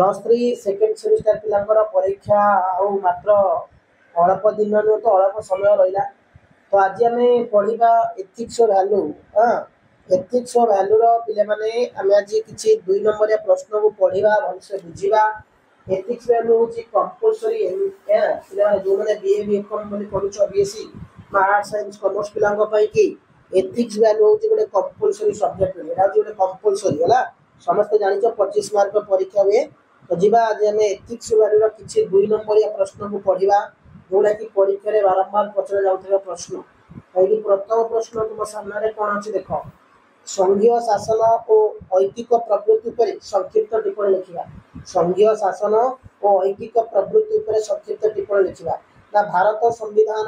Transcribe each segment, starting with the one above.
+3 second semester पिलांकर परीक्षा आउ मात्र अल्प दिन नुह तो अल्प समय रहा। तो आज आम पढ़ा एथिक्स वैल्यू। हाँ, एथिक्स वैल्यू पे आम आज किसी 2 नंबरिया प्रश्न को पढ़ा भलसे बुझा। एथिक्स वैल्यू हूँ कंपलसरी जो मैंने बीए बीएकॉम कर बीएससी आर्ट्स साइंस कॉमर्स पिला कि एथिक्स वैल्यू हूँ गोटे कंपलसरी सब्जेक्ट गोटे कंपलसरी है। समस्त जान 25 मार्क परीक्षा हुए। तो जीवा आज आम एथिक्स वैल्यू किसी 2 नंबरिया प्रश्न को पढ़ा जोटा कि परीक्षा बारंबार पचरा जाऊा प्रश्न। ये प्रथम प्रश्न तुम सामने कौन अच्छी देख संघीय शासन और ऐकिक प्रवृत्ति पर संक्षिप्त टिप्पणी लिखा। संघीय शासन और ऐकिक प्रवृत्ति पर संक्षिप्त टिप्पणी लिखा। ना भारत संविधान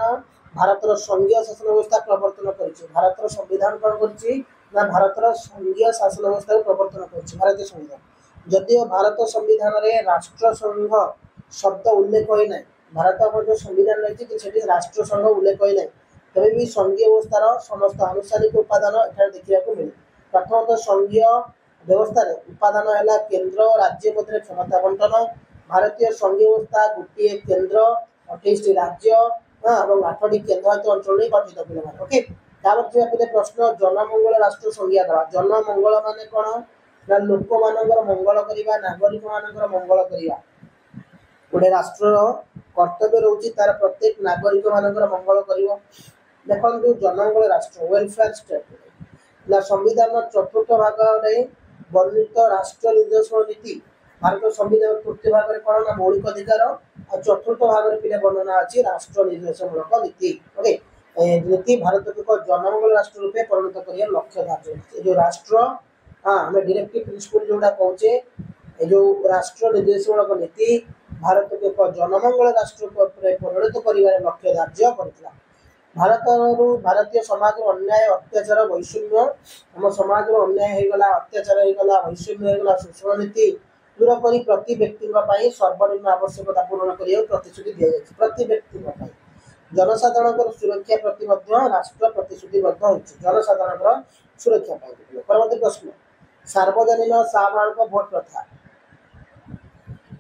भारतर संघीय शासन व्यवस्था प्रवर्तन कर भारत संविधान कौन कर भारत संघीय शासन व्यवस्था प्रवर्तन कर भारतीय संविधान। जदिव भारत संविधान में राष्ट्र संघ शब्द उल्लेख होना भारत जो संविधान रही राष्ट्र संघ उल्लेख होना तबे भी संघीय व्यवस्थार समस्त आनुষ্ঠাनिक उपादान एठार देखा मिले। प्रथमतः संघीय व्यवस्था उपादान है केंद्र और राज्य मध्य क्षमता बंटन। भारतीय संघीय व्यवस्था गोटे केंद्र 28 राज्य और 8टी केन्द्रायत्त अंचल गठित पे। ओके पे प्रश्न जनमंगल राष्ट्र संज्ञा दवा। जनमंगल मान कौन ना लोक मान मंगल करवा नागरिक मान मंगल करवा गोटे राष्ट्र कर्तव्य रोचे तार प्रत्येक नागरिक मान मंगल कर। देखो जनमंगल राष्ट्र वेलफेयर स्टेट ना संविधान चतुर्थ भाग में वर्णित राष्ट्र निर्देशन नीति भारत संविधान तृतीय भाग में कौन ना मौलिक अधिकार और चतुर्थ भाग में पिला वर्णना अच्छी राष्ट्र निर्देशमूलक नीति। ओके नीति भारत को जनमंगल राष्ट्र रूपे परिणत कर लक्ष्य धार्य जो राष्ट्र। हाँ आम डायरेक्टिव प्रिंसिपल जोड़ा कहे जो राष्ट्र निर्देशमूलक नीति भारत को एक जनमंगल राष्ट्र परिणत कर लक्ष्य धार्य कर। भारतीय समाज अन्याय अत्याचार वैषम्य आम समाज अन्याय होगला अत्याचार होगला वैषम्य होगला शोषण नीति दूर कर प्रति व्यक्ति सर्वनिम्न आवश्यकता पूरण करने प्रतिश्रुति दि जाए। प्रति व्यक्ति जनसाधारण सुरक्षा प्रति राष्ट्र प्रतिश्रुतिबद्ध हो जनसाधारण सुरक्षा पाई। परवर्ती प्रश्न सार्वजनीन साबालक भोट प्रथा।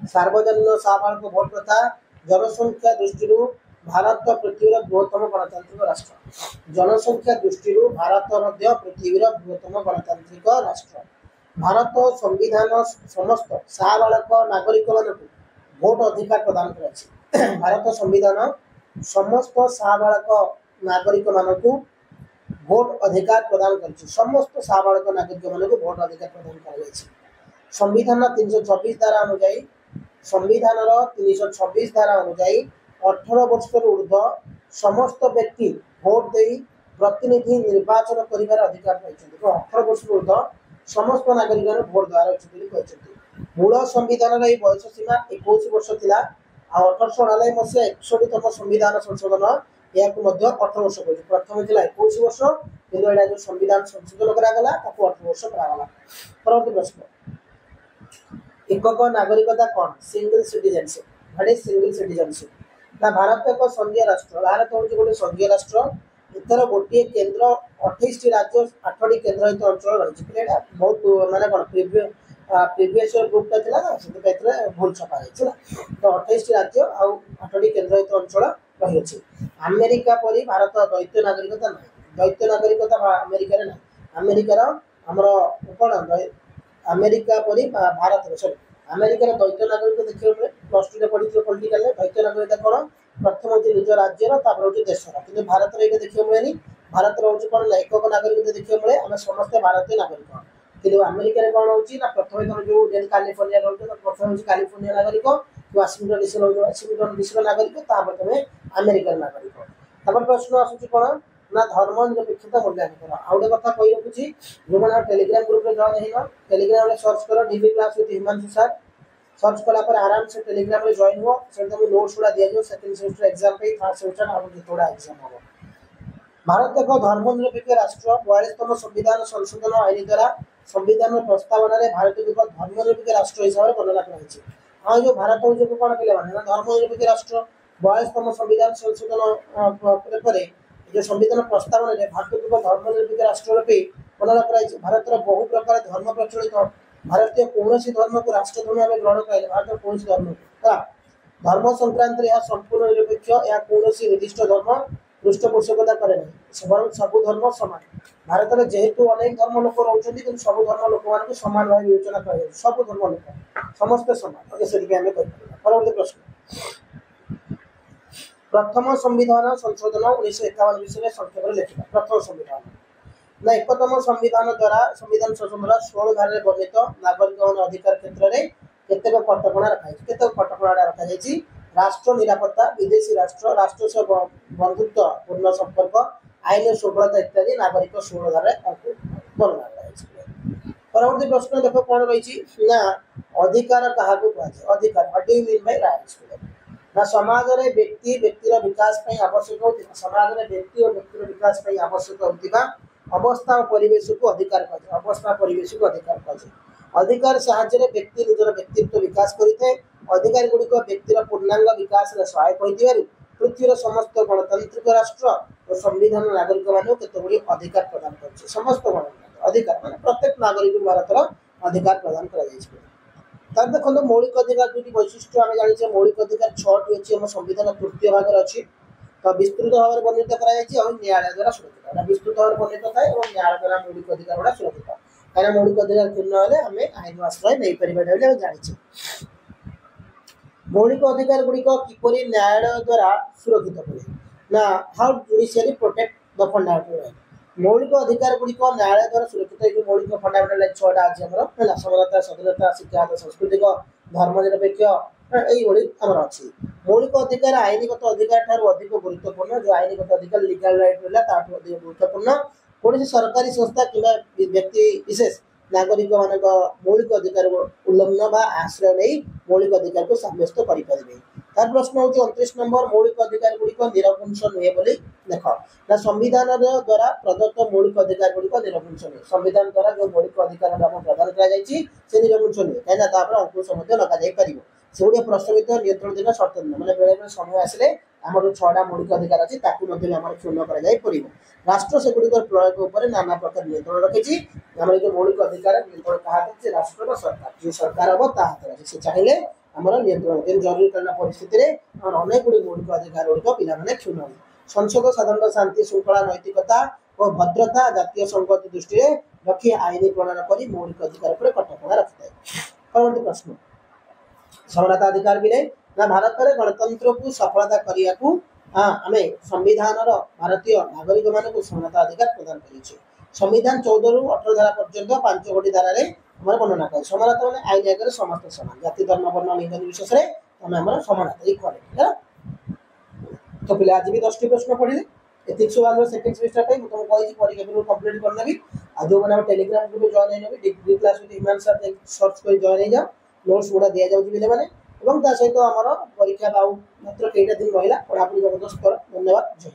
सार्वजनीन साबालक भोट प्रथा जनसंख्या दृष्टि भारत पृथ्वीर बृहत्तम गणतांत्रिक राष्ट्र। जनसंख्या दृष्टि भारत पृथ्वीर बृहत्तम गणतांत्रिक राष्ट्र। भारत संविधान समस्त साबालक नागरिक मान भोट अधिकार प्रदान कर। भारत संविधान समस्त साबालक नागरिक मान भोट अधिकार प्रदान कर। समस्त साबालक नागरिक मान भोट अधिकार प्रदान कर। संविधान 326 धारा अनुଯାयी संविधान 326 धारा अनुଯାयी 18 वर्ष ऊर्ध्व समस्त व्यक्ति भोट दे प्रतिनिधि निर्वाचन कर अधिकार पाई। 18 वर्ष ऊर्ध्व समस्त नागरिक भोट द्वार अच्छे। मूल संविधान बयस सीमा 21 वर्ष था। 1899 मसीहा 61तम संविधान संशोधन या 18 वर्ष कर प्रथम था 21 वर्ष कि जो संविधान संशोधन कराला 18 वर्ष कराला। परवर्ती प्रश्न एकक नागरिकता कौन single citizenship. What is single citizenship ना भारत एक संघीय राष्ट्र। भारत हूँ गोटे संघीय राष्ट्र इतर गोटे केन्द्र 28 राज्य 8टी केन्द्रायत्त अंचल रही। बहुत माने कौन प्रीवियस ग्रुपटा था से भूल छपा है। तो 28 राज्य और 8टी केन्द्रायत्त अंचल रही। अमेरिका परी भारत द्वैत नागरिकता ना द्वैत नागरिकता अमेरिकार ना अमेरिकार आमर कौन अमेरिका परी भारत सॉरी अमेरिकार द्वैत नागरिक देखिए मिले +2 पढ़ी पॉलिटिकल द्वैत नागरिकता कौन प्रथम हूँ निज राज्यर हूँ देशर कि भारत में देखिए मिले भारत हूँ कौन ना एकक नागरिकता देखिए मिले आम समस्त भारतीय नागरिक कि अमेरिकार कौन हो प्रथम तुम जो कैलिफोर्निया रोज प्रथम हूँ कैलिफोर्निया नागरिक वाशिंगटन डीसी वाशिंगटन डीसी नागरिक तुम अमेरिकार नागरिक। प्रश्न आसूँ कौन ना धर्म निरपेक्षता मूल्यांकन। आउ गोटे कथा कही रखुच्छी जो मैंने टेलीग्राम ग्रुप में जॉइन हो टेलीग्राम में सर्च कर DB class with Himanshu sir search कलापर आराम से टेलीग्राम में जॉइन हो से नोट्स गुड़ा दिया सेकेंड सेमेस्टर एग्जाम पे थर्ड सेमेस्टर और जितोड़ा एग्जाम हम। भारत एक धर्मनिरपेक्ष राष्ट्र 42तम संविधान संशोधन आईन द्वारा संविधान प्रस्तावना भारत को एक धर्मनिरपेक्ष राष्ट्र हिसाब से वर्णना कर। जो भारत हूँ कौन पे धर्मनिरपेक्ष राष्ट्र 42तम संविधान संशोधन जो संविधान प्रस्तावना भारत को धर्मनिरपेक्ष राष्ट्र रूपे वर्णना कर। भारत बहु प्रकार धर्म प्रचलित भारतीय कौन धर्म को राष्ट्र धर्म आम ग्रहण करें भारत कौन धर्म को धर्म संक्रांत यह संपूर्ण निरपेक्ष या कौन निर्दिष्ट धर्म पृष्ठपोषकता करे ना बर सब धर्म सामान भारत में जेहेतु अनेक धर्म लोक रोचे कि सब धर्म लोक मान सामान भाव विवेचना कर सब धर्म लोक समस्त सामान ओके से परवर्ती प्रश्न प्रथम संविधान संशोधन 1951 विषय संक्षेप लिखा प्रथम संविधान ना 71तम संविधान द्वारा संविधान संशोधन 16 धारा वर्णित नागरिक अधिकार क्षेत्र में केतेक कटकणा रखा केतेक कटकणा रखा राष्ट्र निरापत्ता विदेशी राष्ट्र राष्ट्र सह बंधुत्व पूर्ण संपर्क आईन शृंखलता इत्यादि नागरिक 16 धारा वर्णना परवर्ती प्रश्न देख कौन रही ना अधिकार क्या अधिकार what do you mean by rights ना समाज में व्यक्ति व्यक्तिर विकास आवश्यक होता समाज में व्यक्ति और व्यक्तिर विकास आवश्यक होता अवस्था और परिवेश को अधिकार कह अवस्था परिवेश को अधिकार कह अधिकार साहाय्य व्यक्ति निजर व्यक्तित्व विकास करें अधिकार गुड़िक व्यक्तिर पूर्णांग विकास सहायक होती पृथ्वीर समस्त गणतांत्रिक राष्ट्र और संविधान नागरिक मानक केतगुड़ी अधिकार प्रदान कर समस्त अधिकार मान प्रत्येक नागरिक भारत अधिकार प्रदान कर देखो मौलिक अधिकार दुटी वैशिष्ट्य आम जाने मौलिक अधिकार 6टी अच्छी आम संविधान तृतीय भाग अच्छी तो विस्तृत भाव में वर्णित न्यायालय द्वारा सुरक्षित विस्तृत भाव वर्णित थाए और न्यायालय द्वारा मौलिक अधिकार गुड़ा सुरक्षित कहीं मौलिक अधिकार पूर्ण हेल्ले आम आईन आश्रय नहीं पारे जानी मौलिक अधिकार गुड़िक किपर न्यायालय द्वारा सुरक्षित करे ना how judiciary protect the fundamental right मौलिक अधिकार गुड़िक न्यायालय द्वारा सुरक्षित मौलिक फंडामेंटल राइट 6टा अच्छी आम समता स्वाधीनता शिक्षा सांस्कृतिक धर्मनिरपेक्ष यही आमर अच्छी मौलिक अधिकार आईनगत अधिकार ठार अधिक गुरुत्वपूर्ण जो आईनगत अधिकार लीगल राइट रहा अधिक गुरुत्वपूर्ण कौन सरकारी संस्था कि व्यक्ति विशेष नागरिक मान मौलिक अधिकार उल्लंघन व आश्रय नहीं मौलिक अधिकार को सब्यस्त करें तार प्रश्न हूँ 29 नंबर मौलिक अधिकार गुड़िक निरपुंस नुहे बोली देख ना संविधान द्वारा प्रदत्त मौलिक अधिकार गुड़िक निरपुंस नुहे संविधान द्वारा जो मौलिक अधिकार प्रदान कर निरपुंस नुहे कहीं अंकुश लगा पार से गुड़े प्रस्तावित नियंत्रण दिन शर्त दिन मैंने बेले बेले समय आसिले आम जो 6टा मौलिक अधिकार अच्छी क्षुण्ण कर राष्ट्र से गुड़िक प्रयोग उपर नाना प्रकार नियंत्रण रखी आम जो मौलिक अधिकार नियंत्रण क्या राष्ट्र सरकार जो सरकार हम हाथ से चाहिए आमर नियंत्रण जरूरीकालीन परिस्थिति में अनेक गुड़ी मौलिक अधिकार गुड़िक पिला क्षुण्ण संसद साधारण शांति श्रृंखला नैतिकता और भद्रता जातीय संगति दृष्टि रखी आईन प्रणयन कर मौलिक अधिकार पर कटकणा रखी परवर्ती प्रश्न समानता अधिकार भी नहीं ना भारत में गणतंत्र को सफलता करने को आम संविधान भारतीय नागरिक मान समानता अधिकार प्रदान कर संविधान 14 ରୁ 18 धारा पर्यंत 5 गोटी धारा वर्णना कर समानता मैंने आईन आगे समस्त सामान जाति धर्म वर्ण लिंग निर्विशेष समानता इक्वालिटी तो पिला आज भी 10टी प्रश्न पढ़े एथिक्स वाला सेकंड सेमेस्टर पे तुमको कहि परीक्षा बिल्कुल कंप्लीट करना भी आज जो मैंने टेलीग्राम ग्रुप जॉइन होने भी degree class with Himanshu sir search कर जॉइन हो जाओ नोट्स गुड़ा दि जाऊँ पे मैंने सहित आम परीक्षा मात्र कईटा दिन रहा पढ़ापढ़ी जबरदस्त कर धन्यवाद जय